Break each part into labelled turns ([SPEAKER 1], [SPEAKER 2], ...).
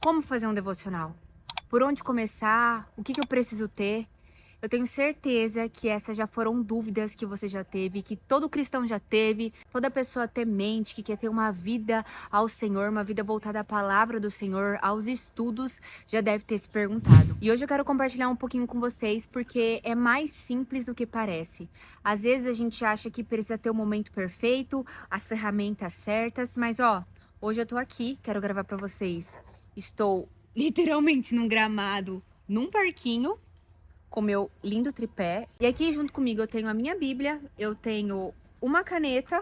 [SPEAKER 1] Como fazer um devocional? Por onde começar? O que eu preciso ter? Eu tenho certeza que essas já foram dúvidas que você já teve, que todo cristão já teve, toda pessoa temente, que quer ter uma vida ao Senhor, uma vida voltada à palavra do Senhor, aos estudos, já deve ter se perguntado. E hoje eu quero compartilhar um pouquinho com vocês, porque é mais simples do que parece. Às vezes a gente acha que precisa ter o momento perfeito, as ferramentas certas, mas hoje eu tô aqui, quero gravar pra vocês. Estou literalmente num gramado, num parquinho, com meu lindo tripé. E aqui junto comigo eu tenho a minha Bíblia, eu tenho uma caneta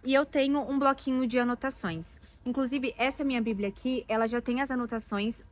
[SPEAKER 1] e eu tenho um bloquinho de anotações. Inclusive, essa minha Bíblia aqui, ela já tem as anotações,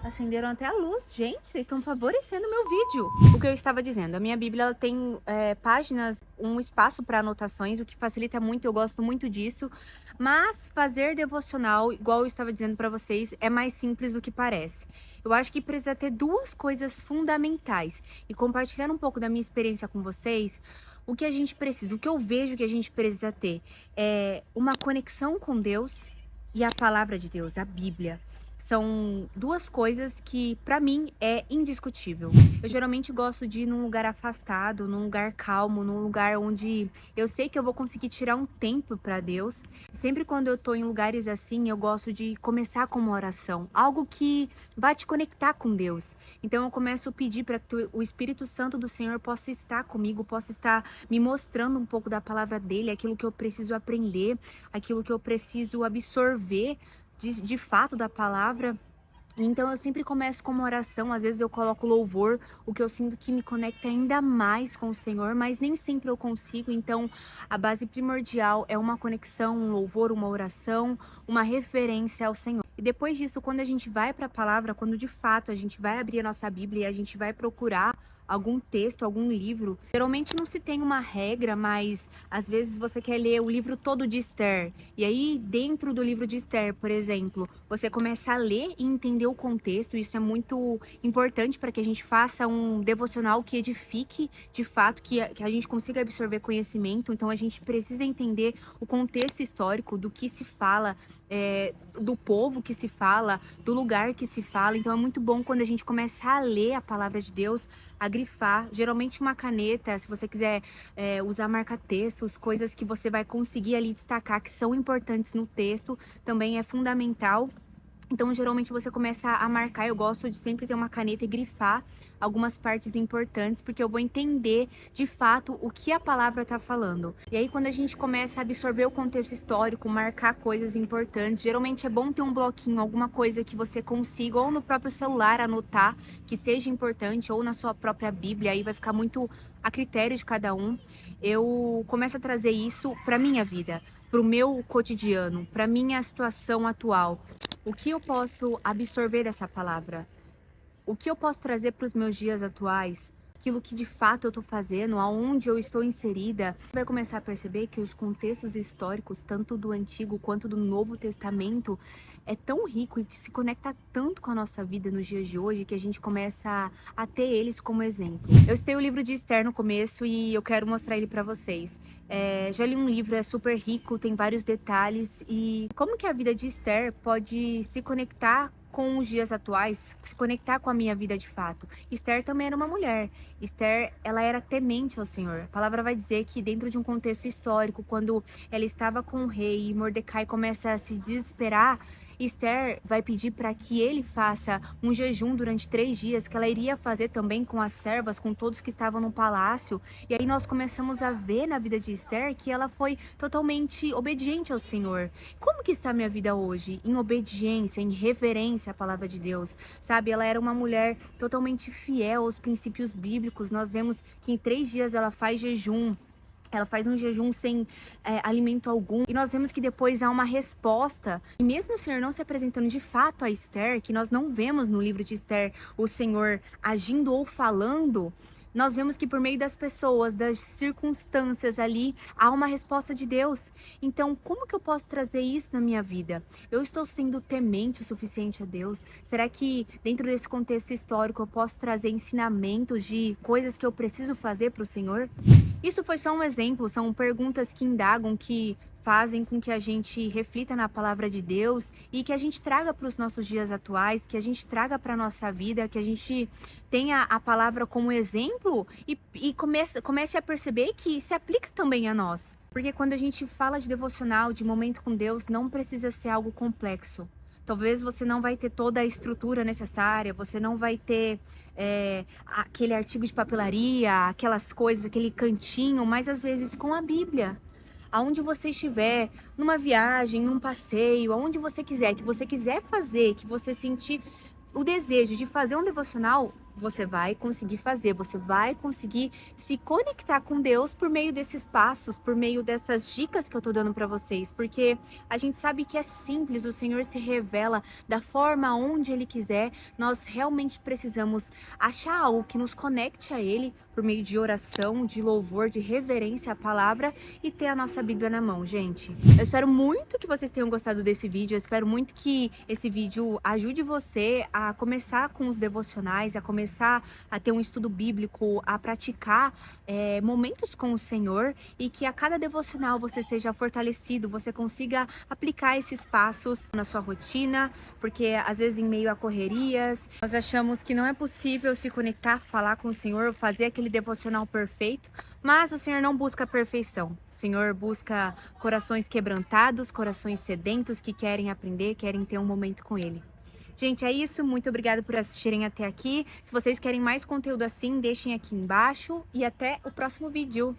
[SPEAKER 1] acenderam até a luz. Gente, vocês estão favorecendo o meu vídeo. O que eu estava dizendo, a minha Bíblia ela tem páginas, um espaço para anotações, o que facilita muito, eu gosto muito disso. Mas fazer devocional, igual eu estava dizendo para vocês, é mais simples do que parece. Eu acho que precisa ter duas coisas fundamentais. E compartilhando um pouco da minha experiência com vocês, o que a gente precisa, o que eu vejo que a gente precisa ter é uma conexão com Deus e a palavra de Deus, a Bíblia. São duas coisas que, pra mim, é indiscutível. Eu geralmente gosto de ir num lugar afastado, num lugar calmo, num lugar onde eu sei que eu vou conseguir tirar um tempo pra Deus. Sempre quando eu tô em lugares assim, eu gosto de começar com uma oração, algo que vai te conectar com Deus. Então eu começo a pedir para que o Espírito Santo do Senhor possa estar comigo, possa estar me mostrando um pouco da palavra dele, aquilo que eu preciso aprender, aquilo que eu preciso absorver de fato da palavra. Então eu sempre começo com uma oração, às vezes eu coloco louvor, o que eu sinto que me conecta ainda mais com o Senhor, mas nem sempre eu consigo. Então a base primordial é uma conexão, um louvor, uma oração, uma referência ao Senhor. E depois disso, quando a gente vai para a palavra, quando de fato a gente vai abrir a nossa Bíblia e a gente vai procurar algum texto, algum livro, geralmente não se tem uma regra, mas às vezes você quer ler o livro todo de Esther. E aí, dentro do livro de Esther, por exemplo, você começa a ler e entender o contexto. Isso é muito importante para que a gente faça um devocional que edifique, de fato, que a gente consiga absorver conhecimento. Então, a gente precisa entender o contexto histórico do que se fala, do povo que se fala, do lugar que se fala. Então, é muito bom quando a gente começa a ler a palavra de Deus, a grifar, geralmente uma caneta, se você quiser usar marca-textos, coisas que você vai conseguir ali destacar que são importantes no texto, também é fundamental. Então, geralmente você começa a marcar, eu gosto de sempre ter uma caneta e grifar algumas partes importantes, porque eu vou entender de fato o que a palavra está falando. E aí, quando a gente começa a absorver o contexto histórico, marcar coisas importantes, geralmente é bom ter um bloquinho, alguma coisa que você consiga, ou no próprio celular, anotar, que seja importante, ou na sua própria Bíblia, aí vai ficar muito a critério de cada um. Eu começo a trazer isso para minha vida, para o meu cotidiano, para minha situação atual. O que eu posso absorver dessa palavra? O que eu posso trazer para os meus dias atuais? Aquilo que de fato eu estou fazendo, aonde eu estou inserida, vai começar a perceber que os contextos históricos, tanto do Antigo quanto do Novo Testamento, é tão rico e que se conecta tanto com a nossa vida nos dias de hoje que a gente começa a ter eles como exemplo. Eu citei o livro de Esther no começo e eu quero mostrar ele para vocês. Já li um livro, é super rico, tem vários detalhes e como que a vida de Esther pode se conectar com os dias atuais, se conectar com a minha vida de fato. Esther também era uma mulher. Esther, ela era temente ao Senhor. A palavra vai dizer que dentro de um contexto histórico, quando ela estava com o rei e Mordecai começa a se desesperar, Esther vai pedir para que ele faça um jejum durante 3 dias, que ela iria fazer também com as servas, com todos que estavam no palácio. E aí nós começamos a ver na vida de Esther que ela foi totalmente obediente ao Senhor. Como que está a minha vida hoje? Em obediência, em reverência à palavra de Deus, sabe? Ela era uma mulher totalmente fiel aos princípios bíblicos. Nós vemos que em 3 dias ela faz jejum. Ela faz um jejum sem alimento algum. E nós vemos que depois há uma resposta. E mesmo o Senhor não se apresentando de fato a Esther, que nós não vemos no livro de Esther o Senhor agindo ou falando, nós vemos que por meio das pessoas, das circunstâncias ali, há uma resposta de Deus. Então, como que eu posso trazer isso na minha vida? Eu estou sendo temente o suficiente a Deus? Será que dentro desse contexto histórico eu posso trazer ensinamentos de coisas que eu preciso fazer para o Senhor? Isso foi só um exemplo, são perguntas que indagam, que fazem com que a gente reflita na palavra de Deus e que a gente traga para os nossos dias atuais, que a gente traga para a nossa vida, que a gente tenha a palavra como exemplo e comece a perceber que se aplica também a nós. Porque quando a gente fala de devocional, de momento com Deus, não precisa ser algo complexo. Talvez você não vai ter toda a estrutura necessária, você não vai ter aquele artigo de papelaria, aquelas coisas, aquele cantinho, mas às vezes com a Bíblia. Aonde você estiver, numa viagem, num passeio, aonde você quiser, que você quiser fazer, que você sentir o desejo de fazer um devocional, você vai conseguir fazer, você vai conseguir se conectar com Deus por meio desses passos, por meio dessas dicas que eu tô dando para vocês, porque a gente sabe que é simples, o Senhor se revela da forma onde Ele quiser, nós realmente precisamos achar algo que nos conecte a Ele por meio de oração, de louvor, de reverência à palavra e ter a nossa Bíblia na mão, gente. Eu espero muito que vocês tenham gostado desse vídeo, eu espero muito que esse vídeo ajude você a começar com os devocionais, a começar a ter um estudo bíblico, a praticar momentos com o Senhor e que a cada devocional você seja fortalecido, você consiga aplicar esses passos na sua rotina, porque às vezes em meio a correrias, nós achamos que não é possível se conectar, falar com o Senhor, fazer aquele devocional perfeito, mas o Senhor não busca a perfeição. O Senhor busca corações quebrantados, corações sedentos que querem aprender, querem ter um momento com Ele. Gente, é isso. Muito obrigada por assistirem até aqui. Se vocês querem mais conteúdo assim, deixem aqui embaixo e até o próximo vídeo.